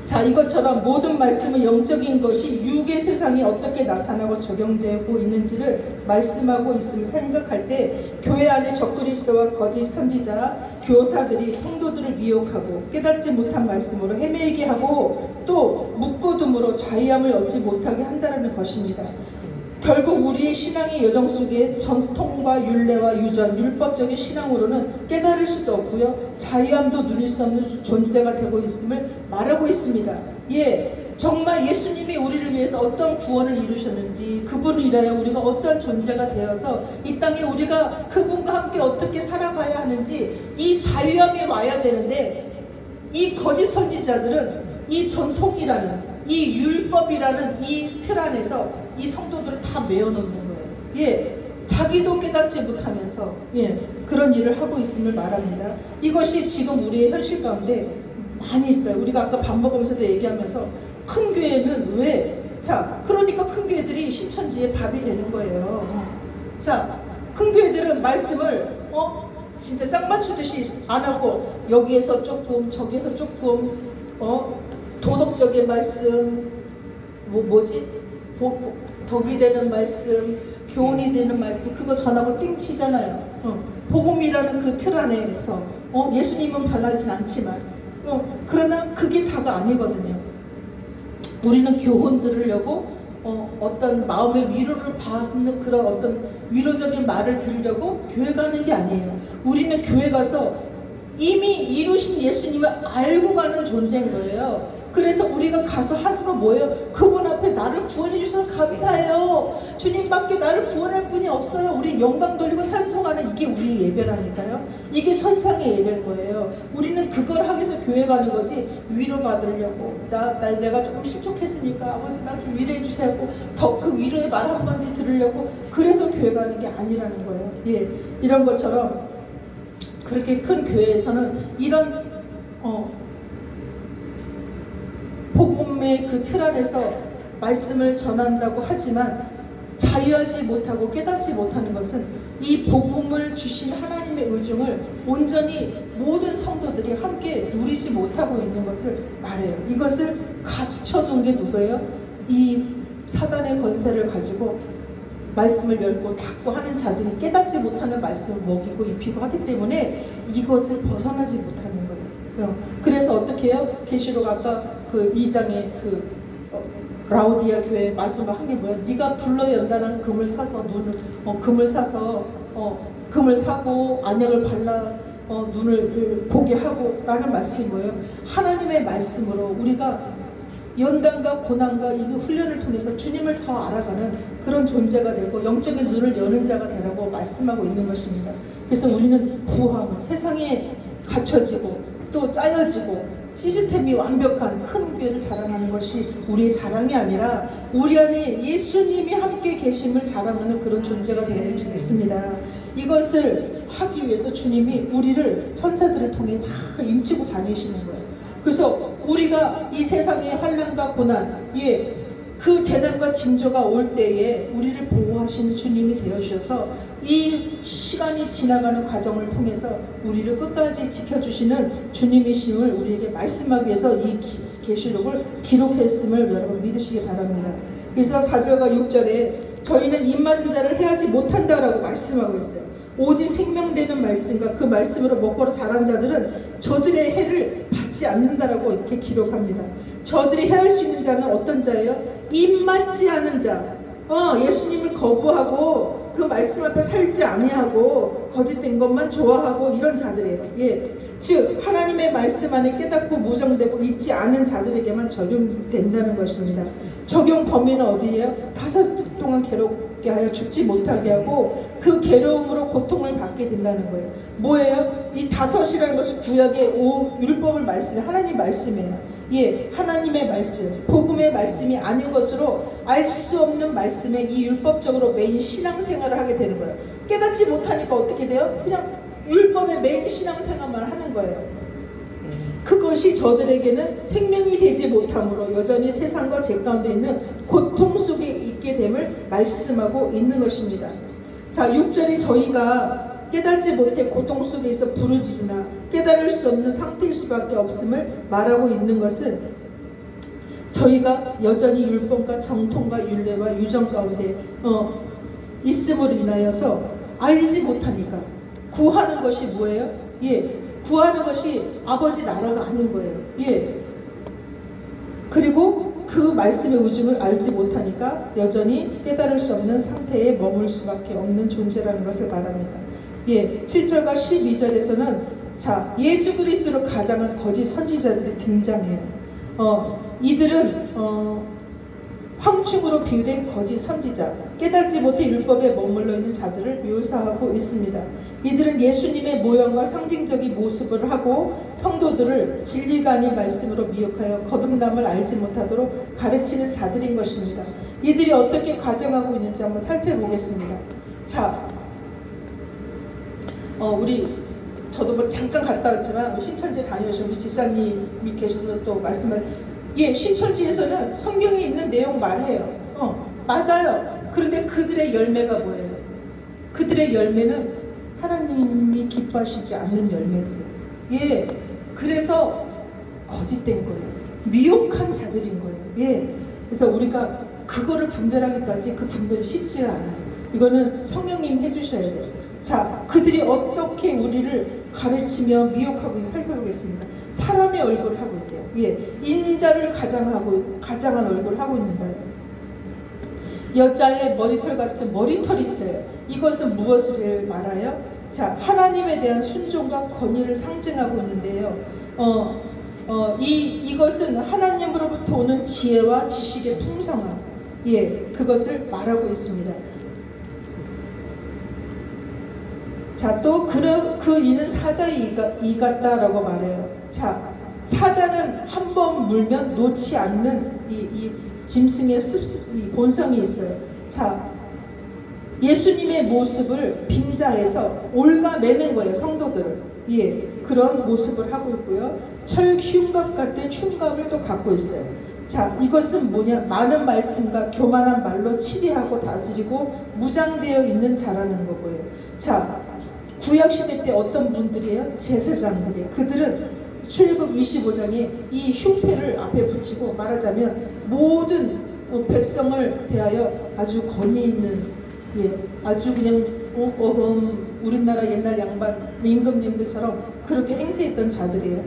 자, 이것처럼 모든 말씀은 영적인 것이 육의 세상에 어떻게 나타나고 적용되고 있는지를 말씀하고 있음을 생각할 때 교회 안에 적그리스도와 거짓 선지자, 교사들이 성도들을 미혹하고 깨닫지 못한 말씀으로 헤매게 하고 또 묶어둠으로 자유함을 얻지 못하게 한다는 것입니다. 결국 우리의 신앙의 여정 속에 전통과 율례와 유전, 율법적인 신앙으로는 깨달을 수도 없고요. 자유함도 누릴 수 없는 존재가 되고 있음을 말하고 있습니다. 정말 예수님이 우리를 위해서 어떤 구원을 이루셨는지, 그분을 인하여 우리가 어떤 존재가 되어서 이 땅에 우리가 그분과 함께 어떻게 살아가야 하는지 이 자유함이 와야 되는데 이 거짓 선지자들은 이 전통이라는, 이 율법이라는 이 틀 안에서 이 성도들을 다 메어놓는 거예요. 자기도 깨닫지 못하면서 그런 일을 하고 있음을 말합니다. 이것이 지금 우리의 현실 가운데 많이 있어요. 우리가 아까 밥 먹으면서도 얘기하면서 큰 교회는 왜? 자, 그러니까 큰 교회들이 신천지의 밥이 되는 거예요. 자, 큰 교회들은 말씀을 진짜 짝 맞추듯이 안 하고 여기에서 조금 저기에서 조금 도덕적인 말씀 덕이 되는 말씀, 교훈이 되는 말씀, 그거 전하고 띵치잖아요. 복음이라는 그 틀 안에서 예수님은 변하진 않지만 그러나 그게 다가 아니거든요. 우리는 교훈 들으려고 어떤 마음의 위로를 받는 그런 어떤 위로적인 말을 들으려고 교회 가는 게 아니에요. 우리는 교회 가서 이미 이루신 예수님을 알고 가는 존재인 거예요. 그래서 우리가 가서 하는 거 뭐예요? 그분 앞에 나를 구원해 주셔서 감사해요. 주님밖에 나를 구원할 분이 없어요. 우리 영광 돌리고 찬송하는 이게 우리 예배라니까요. 이게 천상의 예배인 거예요. 우리는 그걸 하기 위해서 교회 가는 거지, 위로받으려고 내가 조금 실족했으니까 아버지 나 좀 위로해 주세요. 더 그 위로의 말 한마디 들으려고 그래서 교회 가는 게 아니라는 거예요. 예, 이런 것처럼 그렇게 큰 교회에서는 이런 복음의 그 틀 안에서 말씀을 전한다고 하지만 자유하지 못하고 깨닫지 못하는 것은 이 복음을 주신 하나님의 의중을 온전히 모든 성도들이 함께 누리지 못하고 있는 것을 말해요. 이것을 갖춰둔 게 누구예요? 이 사단의 권세를 가지고 말씀을 열고 닫고 하는 자들이 깨닫지 못하는 말씀을 먹이고 입히고 하기 때문에 이것을 벗어나지 못하는 거예요. 그래서 어떻게 해요? 계시록 아까 그 2장에 그 라오디아 교회 마지막 한 게 뭐야? 네가 불러 연단한 금을 사서 금을 사고 안약을 발라 눈을 보게 하고 라는 말씀이 뭐예요? 하나님의 말씀으로 우리가 연단과 고난과 이 훈련을 통해서 주님을 더 알아가는 그런 존재가 되고 영적인 눈을 여는 자가 되라고 말씀하고 있는 것입니다. 그래서 우리는 부하고 세상에 갇혀지고 또 짜여지고 시스템이 완벽한 큰 교회를 자랑하는 것이 우리의 자랑이 아니라 우리 안에 예수님이 함께 계심을 자랑하는 그런 존재가 되어야 될 줄 믿습니다. 이것을 하기 위해서 주님이 우리를 천사들을 통해 다 인치고 다니시는 거예요. 그래서 우리가 이 세상의 환난과 고난, 그 재난과 징조가 올 때에 우리를 보호하시는 주님이 되어주셔서 이 시간이 지나가는 과정을 통해서 우리를 끝까지 지켜주시는 주님이심을 우리에게 말씀하기 위해서 이 계시록을 기록했음을 여러분 믿으시기 바랍니다. 그래서 4절과 6절에 저희는 입맞은 자를 해하지 못한다라고 말씀하고 있어요. 오직 생명되는 말씀과 그 말씀으로 먹고 자란 자들은 저들의 해를 받지 않는다라고 이렇게 기록합니다. 저들이 해할 수 있는 자는 어떤 자예요? 입맞지 않은 자, 예수님을 거부하고 그 말씀 앞에 살지 아니하고 거짓된 것만 좋아하고 이런 자들이에요. 즉 하나님의 말씀 안에 깨닫고 무정되고 있지 않은 자들에게만 적용된다는 것입니다. 적용 범위는 어디예요? 다섯 동안 괴롭게 하여 죽지 못하게 하고 그 괴로움으로 고통을 받게 된다는 거예요. 뭐예요? 이 다섯이라는 것은 구약의 율법을 말씀해 하나님 말씀이에요. 하나님의 말씀, 복음의 말씀이 아닌 것으로 알 수 없는 말씀에 이 율법적으로 매인 신앙생활을 하게 되는 거예요. 깨닫지 못하니까 어떻게 돼요? 그냥 율법의 매인 신앙생활만 하는 거예요. 그것이 저들에게는 생명이 되지 못함으로 여전히 세상과 죄 가운데 있는 고통 속에 있게 됨을 말씀하고 있는 것입니다. 자, 6절이 저희가 깨닫지 못해 고통 속에 있어 부르짖으나 깨달을 수 없는 상태일 수밖에 없음을 말하고 있는 것은 저희가 여전히 율법과 정통과 율례와 유정 가운데 있음으로 인하여서 알지 못하니까 구하는 것이 뭐예요? 구하는 것이 아버지 나라가 아닌 거예요. 그리고 그 말씀의 의중을 알지 못하니까 여전히 깨달을 수 없는 상태에 머물 수밖에 없는 존재라는 것을 말합니다. 7절과 12절에서는 자, 예수 그리스도로 가장한 거짓 선지자들이 등장해요. 이들은 황충으로 비유된 거짓 선지자, 깨닫지 못해 율법에 머물러 있는 자들을 묘사하고 있습니다. 이들은 예수님의 모형과 상징적인 모습을 하고 성도들을 진리가 아닌 말씀으로 미혹하여 거듭남을 알지 못하도록 가르치는 자들인 것입니다. 이들이 어떻게 가정하고 있는지 한번 살펴보겠습니다. 자, 저도 뭐 잠깐 갔다 왔지만 신천지에 다녀오신 우리 집사님이 계셔서 또 말씀을 신천지에서는 성경에 있는 내용 말해요. 맞아요. 그런데 그들의 열매가 뭐예요? 그들의 열매는 하나님이 기뻐하시지 않는 열매들이에요. 그래서 거짓된 거예요. 미혹한 자들인 거예요. 그래서 우리가 그거를 분별하기까지 그 분별이 쉽지가 않아요. 이거는 성령님 해주셔야 돼요. 자, 그들이 어떻게 우리를 가르치며 미혹하고 살펴보겠습니다. 사람의 얼굴을 하고 있대요. 인자를 가장한 얼굴을 하고 있는 거예요. 여자의 머리털 같은 머리털이 있대요. 이것은 무엇을 말하여? 자, 하나님에 대한 순종과 권위를 상징하고 있는데요. 이것은 하나님으로부터 오는 지혜와 지식의 풍성함, 그것을 말하고 있습니다. 자, 또 그 이는 사자의 이 같다라고 말해요. 자, 사자는 한 번 물면 놓지 않는 이 짐승의 이 본성이 있어요. 자, 예수님의 모습을 빙자해서 올가매는 거예요, 성도들을. 그런 모습을 하고 있고요. 철흉갑 같은 흉갑을 또 갖고 있어요. 자, 이것은 뭐냐? 많은 말씀과 교만한 말로 치리하고 다스리고 무장되어 있는 자라는 거고요. 자, 구약시대 때 어떤 분들이에요? 제사장들이에요. 그들은 출애굽 25장에 이 흉패를 앞에 붙이고 말하자면 모든 백성을 대하여 아주 권위 있는, 아주 그냥 우리나라 옛날 양반 임금님들처럼 그렇게 행세했던 자들이에요.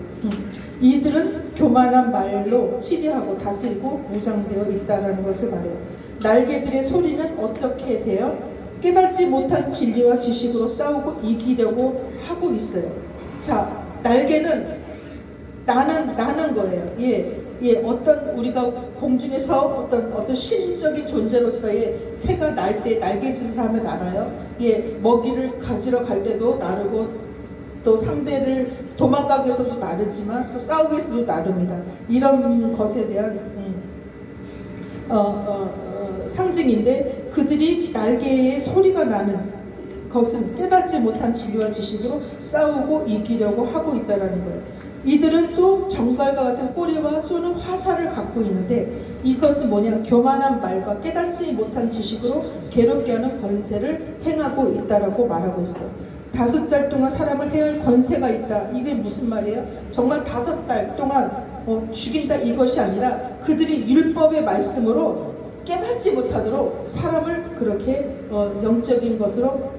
이들은 교만한 말로 치리하고 다스리고 무장되어 있다는 것을 말해요. 날개들의 소리는 어떻게 돼요? 깨닫지 못한 진리와 지식으로 싸우고 이기려고 하고 있어요. 자, 날개는 나는 거예요. 어떤 우리가 공중에서 어떤 신적인 존재로서의 새가 날 때 날개짓을 하면 날아요. 먹이를 가지러 갈 때도 나르고 또 상대를 도망가기 위해서도 나르지만 또 싸우기 위해서도 나릅니다. 이런 것에 대한 상징인데, 그들이 날개의 소리가 나는 것은 깨닫지 못한 진리와 지식으로 싸우고 이기려고 하고 있다는 거예요. 이들은 또 정갈과 같은 꼬리와 쏘는 화살을 갖고 있는데, 이것은 뭐냐? 교만한 말과 깨닫지 못한 지식으로 괴롭게 하는 권세를 행하고 있다라고 말하고 있어요. 5달 동안 사람을 해할 권세가 있다. 이게 무슨 말이에요? 정말 5달 동안 죽인다 이것이 아니라 그들이 율법의 말씀으로 깨닫지 못하도록 사람을 그렇게 영적인 것으로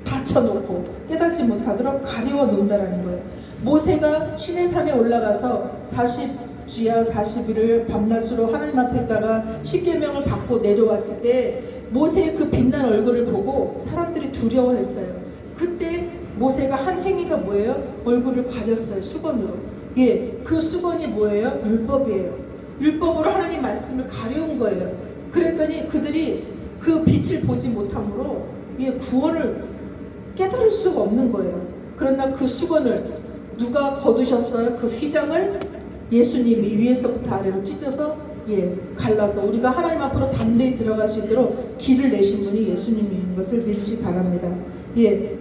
닫혀놓고 깨닫지 못하도록 가리워 놓는다는 거예요. 모세가 시내산에 올라가서 40주야 40일을 밤낮으로 하나님 앞에 있다가 십계명을 받고 내려왔을 때 모세의 그 빛난 얼굴을 보고 사람들이 두려워했어요. 그때 모세가 한 행위가 뭐예요? 얼굴을 가렸어요. 수건으로. 그 수건이 뭐예요? 율법이에요. 율법으로 하나님 말씀을 가려운 거예요. 그랬더니 그들이 그 빛을 보지 못함으로 구원을 깨달을 수가 없는 거예요. 그러나 그 수건을 누가 거두셨어요? 그 휘장을 예수님이 위에서부터 아래로 찢어서 갈라서 우리가 하나님 앞으로 담대히 들어갈 수 있도록 길을 내신 분이 예수님인 것을 믿으시기 바랍니다.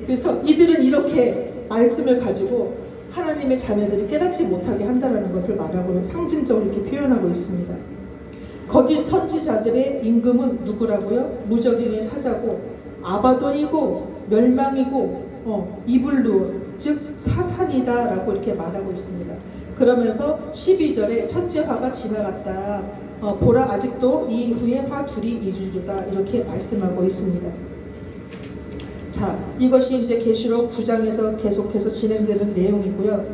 그래서 이들은 이렇게 말씀을 가지고 하나님의 자녀들이 깨닫지 못하게 한다는 것을 말하고 상징적으로 이렇게 표현하고 있습니다. 거짓 선지자들의 임금은 누구라고요? 무적인의 사자고 아바돈이고 멸망이고 이블루 즉 사탄이다 라고 이렇게 말하고 있습니다. 그러면서 12절에 첫째 화가 지나갔다. 보라 아직도 이 후에 화 둘이 이르리로다 이렇게 말씀하고 있습니다. 자, 이것이 이제 계시록 9장에서 계속해서 진행되는 내용이고요.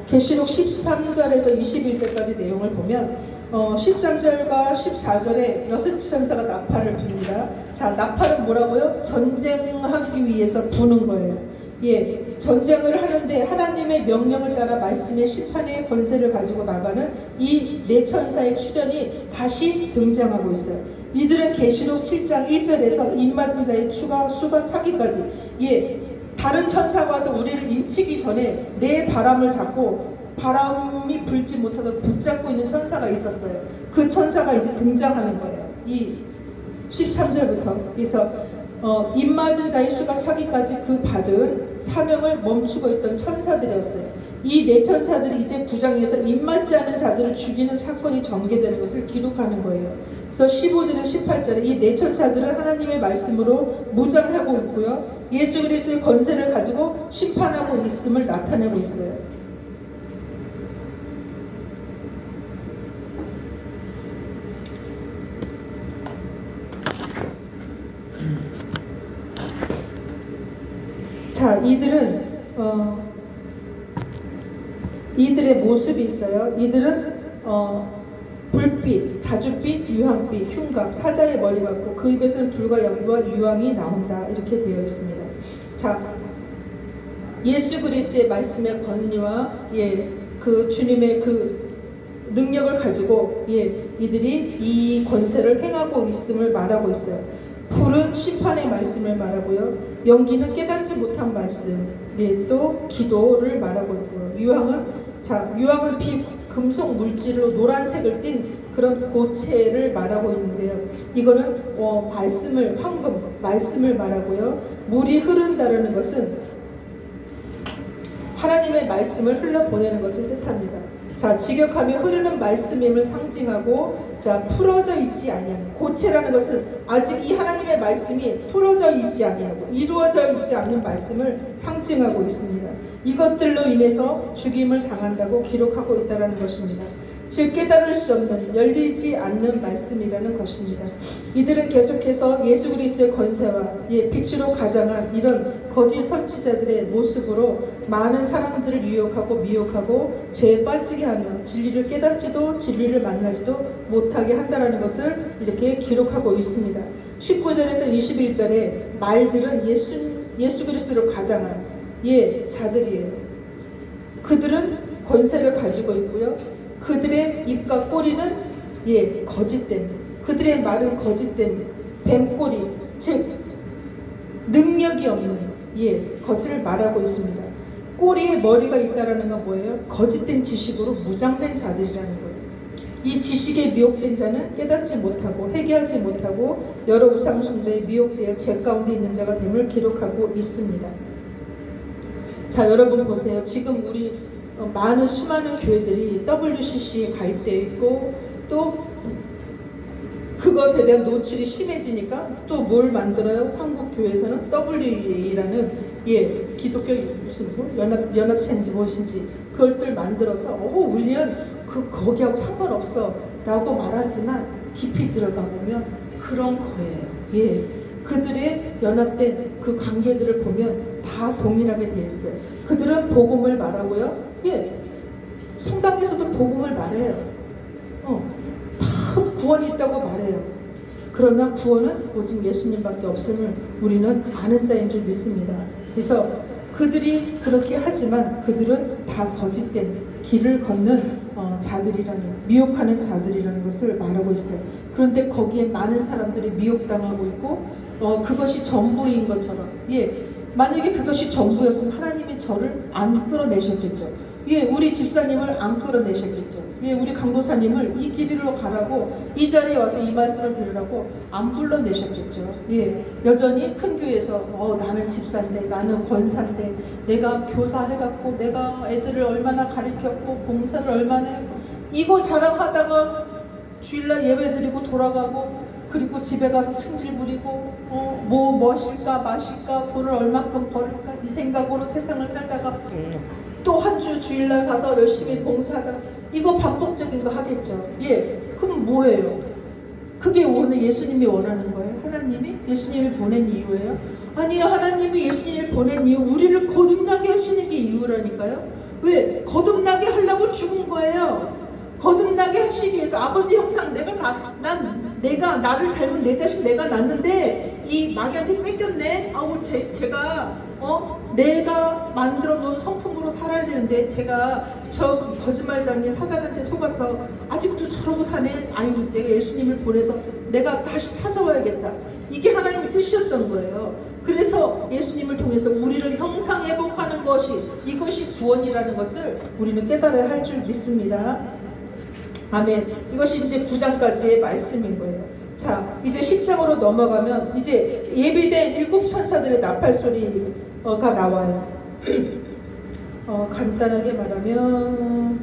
계시록 13절에서 21절까지 내용을 보면 13절과 14절에 6 천사가 나팔을 붑니다. 자, 나팔은 뭐라고요? 전쟁하기 위해서 부는 거예요. 전쟁을 하는데 하나님의 명령을 따라 말씀의 심판의 권세를 가지고 나가는 이 4천사의 출현이 다시 등장하고 있어요. 이들은 계시록 7장 1절에서 입맞은 자의 수가 차기까지 다른 천사가 와서 우리를 인치기 전에 내 바람을 잡고 바람이 불지 못하도록 붙잡고 있는 천사가 있었어요. 그 천사가 이제 등장하는 거예요. 이 13절부터. 그래서 입맞은 자의 수가 차기까지 그 받은 사명을 멈추고 있던 천사들이었어요. 이 4천사들이 이제 9장에서 입맞지 않은 자들을 죽이는 사건이 전개되는 것을 기록하는 거예요. 그래서 15절에서 18절에 이 4천사들은 하나님의 말씀으로 무장하고 있고요. 예수 그리스도의 권세를 가지고 심판하고 있음을 나타내고 있어요. 자, 이들의 모습이 있어요. 이들은 불빛, 자줏빛, 유황빛, 흉갑, 사자의 머리 같고 그 입에서는 불과 연기와 유황이 나온다 이렇게 되어 있습니다. 자, 예수 그리스도의 말씀의 권위와 그 주님의 그 능력을 가지고 이들이 이 권세를 행하고 있음을 말하고 있어요. 불은 심판의 말씀을 말하고요. 연기는 깨닫지 못한 말씀, 또 기도를 말하고 있고요. 유황은 비금속 물질로 노란색을 띤 그런 고체를 말하고 있는데요. 이거는 황금, 말씀을 말하고요. 물이 흐른다라는 것은 하나님의 말씀을 흘러보내는 것을 뜻합니다. 자, 직역하며 흐르는 말씀임을 상징하고, 자, 풀어져 있지 아니하는, 고체라는 것은 아직 이 하나님의 말씀이 풀어져 있지 아니하고 이루어져 있지 않는 말씀을 상징하고 있습니다. 이것들로 인해서 죽임을 당한다고 기록하고 있다는 것입니다. 즉 깨달을 수 없는, 열리지 않는 말씀이라는 것입니다. 이들은 계속해서 예수 그리스도의 권세와 빛으로 가장한 이런 거짓 선지자들의 모습으로 많은 사람들을 유혹하고 미혹하고 죄에 빠지게 하며 진리를 깨닫지도 진리를 만나지도 못하게 한다는 것을 이렇게 기록하고 있습니다. 19절에서 21절에 말들은 예수 그리스도로 가장한 자들이에요. 그들은 권세를 가지고 있고요. 그들의 입과 꼬리는 거짓된, 그들의 말은 거짓된 뱀꼬리, 즉 능력이 없는 것을 말하고 있습니다. 꼬리에 머리가 있다라는 건 뭐예요? 거짓된 지식으로 무장된 자들이라는 거예요. 이 지식에 미혹된 자는 깨닫지 못하고 회개하지 못하고 여러 우상 숭배에 미혹되어 죄 가운데 있는 자가 됨을 기록하고 있습니다. 자, 여러분 보세요. 지금 우리 많은 수많은 교회들이 WCC에 가입되어 있고, 또 그것에 대한 노출이 심해지니까 또 뭘 만들어요? 한국 교회에서는 WEA라는 기독교 무슨 연합체인지 무엇인지 그것들 만들어서 우리는 거기하고 상관없어 라고 말하지만 깊이 들어가 보면 그런 거예요. 그들의 연합된 그 관계들을 보면 다 동일하게 되어 있어요. 그들은 복음을 말하고요. 성당에서도 복음을 말해요. 다 구원이 있다고 말해요. 그러나 구원은 오직 예수님밖에 없음을 우리는 아는 자인 줄 믿습니다. 그래서 그들이 그렇게 하지만 그들은 다 거짓된 길을 걷는 자들이라는, 미혹하는 자들이라는 것을 말하고 있어요. 그런데 거기에 많은 사람들이 미혹당하고 있고 그것이 전부인 것처럼, 만약에 그것이 전부였으면 하나님이 저를 안 끌어내셨겠죠. 우리 집사님을 안 끌어내셨겠죠. 우리 강도사님을 이 길로 가라고, 이 자리에 와서 이 말씀을 들으라고 안 불러내셨겠죠. 여전히 큰 교회에서 나는 집사인데, 나는 권사인데, 내가 교사해갖고 내가 애들을 얼마나 가르쳤고 봉사를 얼마나 했고, 이거 자랑하다가 주일날 예배드리고 돌아가고, 그리고 집에 가서 승질 부리고 뭐 머실까 마실까, 돈을 얼마큼 벌을까, 이 생각으로 세상을 살다가 또 한 주 주일날 가서 열심히 봉사하다, 이거 반복적인 거 하겠죠. 그럼 뭐예요? 그게 오늘 예수님이 원하는 거예요? 하나님이 예수님을 보낸 이유예요? 아니요, 하나님이 예수님을 보낸 이유, 우리를 거듭나게 하시는 게 이유라니까요. 왜? 거듭나게 하려고 죽은 거예요. 거듭나게 하시기 위해서 아버지 형상, 내가 나를 닮은 내 자식 내가 낳는데 이 마귀한테 뺏겼네. 제가 내가 만들어 놓은 성품으로 살아야 되는데 제가 저 거짓말장이 사단한테 속아서 아직도 저러고 사네. 내가 예수님을 보내서 내가 다시 찾아와야겠다. 이게 하나님의 뜻이었던 거예요. 그래서 예수님을 통해서 우리를 형상회복하는 것이, 이것이 구원이라는 것을 우리는 깨달아야 할 줄 믿습니다. 아멘. 이것이 이제 9장까지의 말씀인 거예요. 자, 이제 10장으로 넘어가면 이제 예비된 7 천사들의 나팔 소리가 나와요. 간단하게 말하면,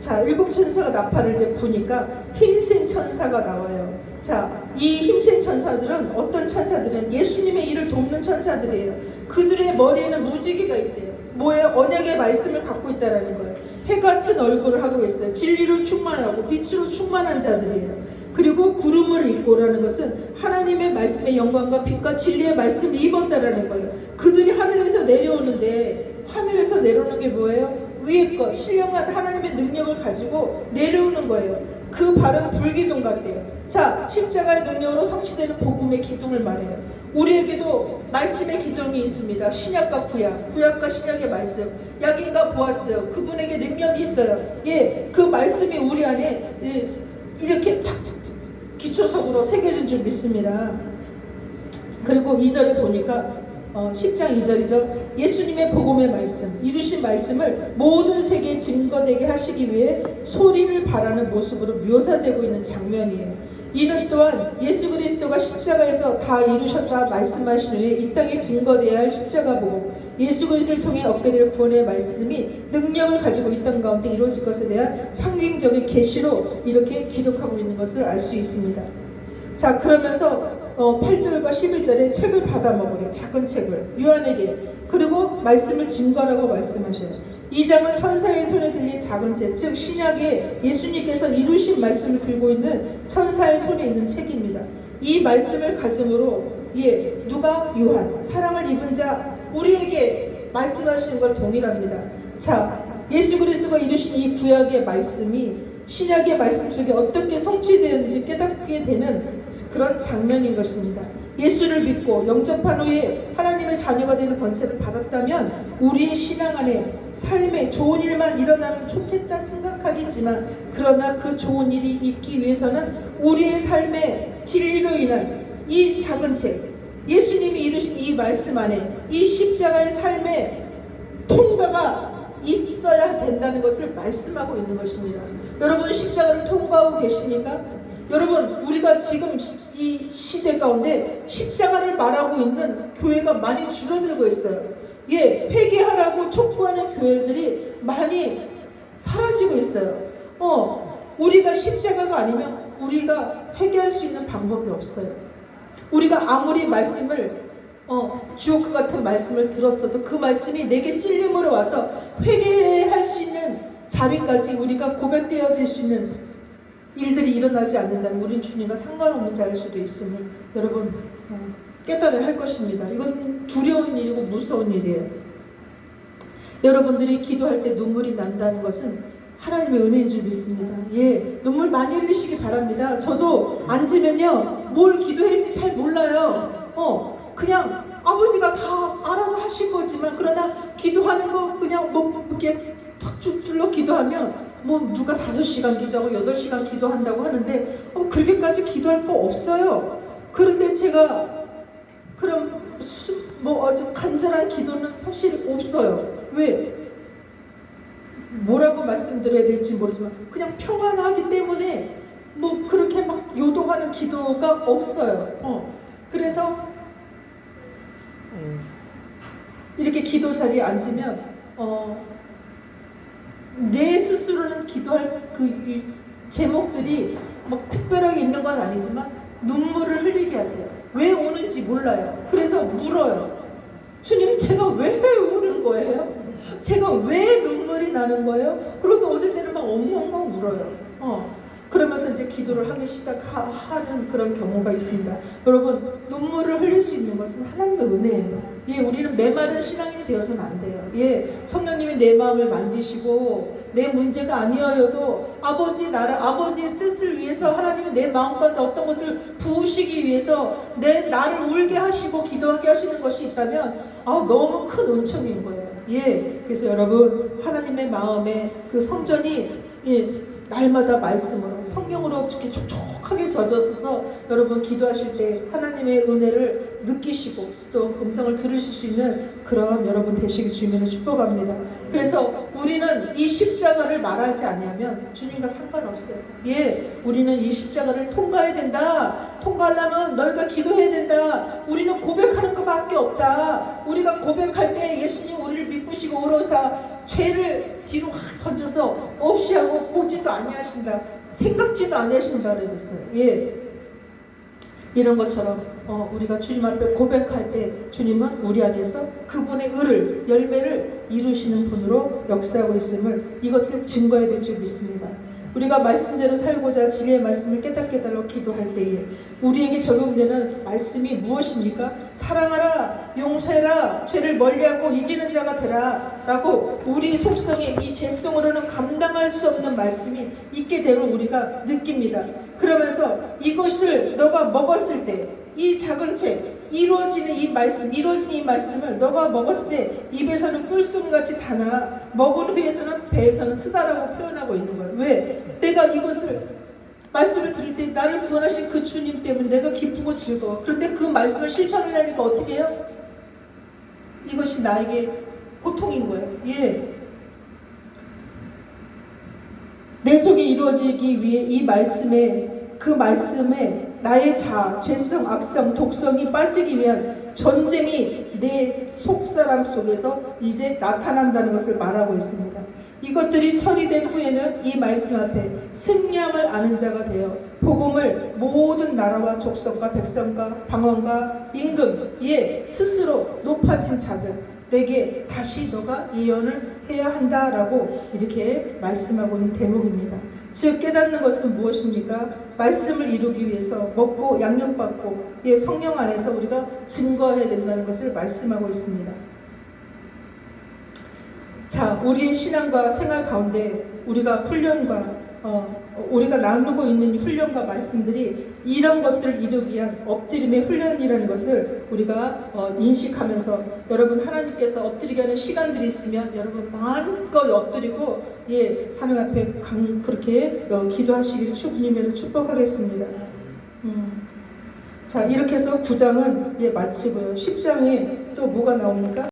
자, 7 천사가 나팔을 이제 부니까 힘센 천사가 나와요. 자, 이 힘센 천사들은 어떤 천사들은 예수님의 일을 돕는 천사들이에요. 그들의 머리에는 무지개가 있대요. 뭐예요? 언약의 말씀을 갖고 있다라는 거예요. 해 같은 얼굴을 하고 있어요. 진리로 충만하고 빛으로 충만한 자들이에요. 그리고 구름을 입고라는 것은 하나님의 말씀의 영광과 빛과 진리의 말씀을 입었다라는 거예요. 그들이 하늘에서 내려오는데, 하늘에서 내려오는 게 뭐예요? 위에 것, 신령한 하나님의 능력을 가지고 내려오는 거예요. 그 발은 불기둥 같대요. 자, 십자가의 능력으로 성취되는 복음의 기둥을 말해요. 우리에게도 말씀의 기둥이 있습니다. 신약과 구약, 구약과 신약의 말씀, 약인과 보았어요. 그분에게 능력이 있어요. 예, 그 말씀이 우리 안에 이렇게 탁 기초석으로 새겨진 줄 믿습니다. 그리고 2절에 보니까 10장 2절이죠. 예수님의 복음의 말씀, 이루신 말씀을 모든 세계에 증거되게 하시기 위해 소리를 바라는 모습으로 묘사되고 있는 장면이에요. 이는 또한 예수 그리스도가 십자가에서 다 이루셨다 말씀하신 후에 이 땅에 증거되어야 할 십자가 복음, 예수 그리스도를 통해 얻게 될 구원의 말씀이 능력을 가지고 이 땅 가운데 이루어질 것에 대한 상징적인 계시로 이렇게 기록하고 있는 것을 알 수 있습니다. 자, 그러면서 8절과 11절에 책을 받아 먹으래, 작은 책을 요한에게, 그리고 말씀을 증거라고 말씀하셔요. 이 장은 천사의 손에 들린 작은 책, 즉 신약에 예수님께서 이루신 말씀을 들고 있는 천사의 손에 있는 책입니다. 이 말씀을 가슴으로 누가? 요한, 사랑을 입은 자, 우리에게 말씀하시는 걸 동일합니다. 자, 예수 그리스도가 이루신 이 구약의 말씀이 신약의 말씀 속에 어떻게 성취되었는지 깨닫게 되는 그런 장면인 것입니다. 예수를 믿고 영접한 후에 하나님의 자녀가 되는 권세를 받았다면 우리의 신앙 안에 삶에 좋은 일만 일어나면 좋겠다 생각하겠지만, 그러나 그 좋은 일이 있기 위해서는 우리의 삶의 진리로 인한 이 작은 책, 예수님이 이루신 이 말씀 안에 이 십자가의 삶의 통과가 있어야 된다는 것을 말씀하고 있는 것입니다. 여러분, 십자가를 통과하고 계십니까? 여러분, 우리가 지금 이 시대 가운데 십자가를 말하고 있는 교회가 많이 줄어들고 있어요. 회개하라고 촉구하는 교회들이 많이 사라지고 있어요. 우리가 십자가가 아니면 우리가 회개할 수 있는 방법이 없어요. 우리가 아무리 말씀을 주옥 같은 말씀을 들었어도 그 말씀이 내게 찔림으로 와서 회개할 수 있는 자리까지 우리가 고백되어질 수 있는 일들이 일어나지 않는다면 우린 주님과 상관없는 자일 수도 있으니 여러분 깨달아야 할 것입니다. 이건 두려운 일이고 무서운 일이에요. 여러분들이 기도할 때 눈물이 난다는 것은 하나님의 은혜인 줄 믿습니다. 눈물 많이 흘리시기 바랍니다. 저도 앉으면요, 뭘 기도해야 할지 잘 몰라요. 그냥 아버지가 다 알아서 하실 거지만, 그러나 기도하는 거 그냥 이렇게 탁쭉 둘러 기도하면 누가 5시간 기도하고 8시간 기도한다고 하는데 그렇게까지 기도할 거 없어요. 그런데 제가 그럼 아주 간절한 기도는 사실 없어요. 왜? 뭐라고 말씀드려야 될지 모르지만 그냥 평안하기 때문에 그렇게 막 요동하는 기도가 없어요. 그래서 이렇게 기도 자리에 앉으면 내 스스로는 기도할 그 제목들이 특별하게 있는 건 아니지만 눈물을 흘리게 하세요. 왜 우는지 몰라요. 그래서 물어요. 주님, 제가 왜 우는 거예요? 제가 왜 눈물이 나는 거예요? 그리고 또 어쩔 때는 막 엉엉엉 울어요. 그러면서 이제 기도를 하기 시작하는 그런 경우가 있습니다. 여러분, 눈물을 흘릴 수 있는 것은 하나님의 은혜예요. 우리는 메마른 신앙인이 되어서는 안 돼요. 성령님이 내 마음을 만지시고 내 문제가 아니어도 아버지의 뜻을 위해서 하나님은 내 마음 가운데 어떤 것을 부으시기 위해서 나를 울게 하시고 기도하게 하시는 것이 있다면 너무 큰 은총인 거예요. 그래서 여러분, 하나님의 마음에 그 성전이 날마다 말씀으로 성령으로 이렇게 촉촉하게 젖어서 여러분 기도하실 때 하나님의 은혜를 느끼시고 또 음성을 들으실 수 있는 그런 여러분 되시길 주님으로 축복합니다. 그래서 우리는 이 십자가를 말하지 않으면 주님과 상관없어요. 우리는 이 십자가를 통과해야 된다. 통과하려면 너희가 기도해야 된다. 우리는 고백하는 것밖에 없다. 우리가 고백할 때 예수님 우리를 미쁘시고 의로사 죄를 뒤로 확 던져서 없이 하고 보지도 아니하신다, 생각지도 아니하신다 그랬어요. 이런 것처럼 우리가 주님 앞에 고백할 때 주님은 우리 안에서 그분의 의를, 열매를 이루시는 분으로 역사하고 있음을, 이것을 증거해야 될 줄 믿습니다. 우리가 말씀대로 살고자 진리의 말씀을 깨닫게 달라고 기도할 때에 우리에게 적용되는 말씀이 무엇입니까? 사랑하라, 용서해라, 죄를 멀리하고 이기는 자가 되라 라고 우리 속성에 이 죄성으로는 감당할 수 없는 말씀이 있게 되는 우리가 느낍니다. 그러면서 이것을 너가 먹었을 때 이 작은 책, 이루어지는 이 말씀을 너가 먹었을 때 입에서는 꿀송이 같이 다나 먹은 후에서는 배에서는 쓰다라고 표현하고 있는 거예요. 왜? 내가 이것을 말씀을 들을 때 나를 구원하신 그 주님 때문에 내가 기쁘고 즐거워. 그런데 그 말씀을 실천을 하니까 어떻게 해요? 이것이 나에게 고통인 거예요. 예. 내 속에 이루어지기 위해 그 말씀에 나의 자아, 죄성, 악성, 독성이 빠지기 위한 전쟁이 내 속사람 속에서 이제 나타난다는 것을 말하고 있습니다. 이것들이 처리된 후에는 이 말씀 앞에 승리함을 아는 자가 되어 복음을 모든 나라와 족속과 백성과 방언과 임금, 스스로 높아진 자들에게 다시 너가 예언을 해야 한다라고 이렇게 말씀하고 있는 대목입니다. 즉 깨닫는 것은 무엇입니까? 말씀을 이루기 위해서 먹고 양육받고 성령 안에서 우리가 증거해야 된다는 것을 말씀하고 있습니다. 자, 우리의 신앙과 생활 가운데 우리가 훈련과 우리가 나누고 있는 훈련과 말씀들이 이런 것들을 이루기 위한 엎드림의 훈련이라는 것을 우리가 인식하면서 여러분 하나님께서 엎드리게 하는 시간들이 있으면 여러분 마음껏 엎드리고 하나님 앞에 그렇게 기도하시기를 주님으로 축복하겠습니다. 자, 이렇게 해서 9장은 마치고요. 10장에 또 뭐가 나옵니까?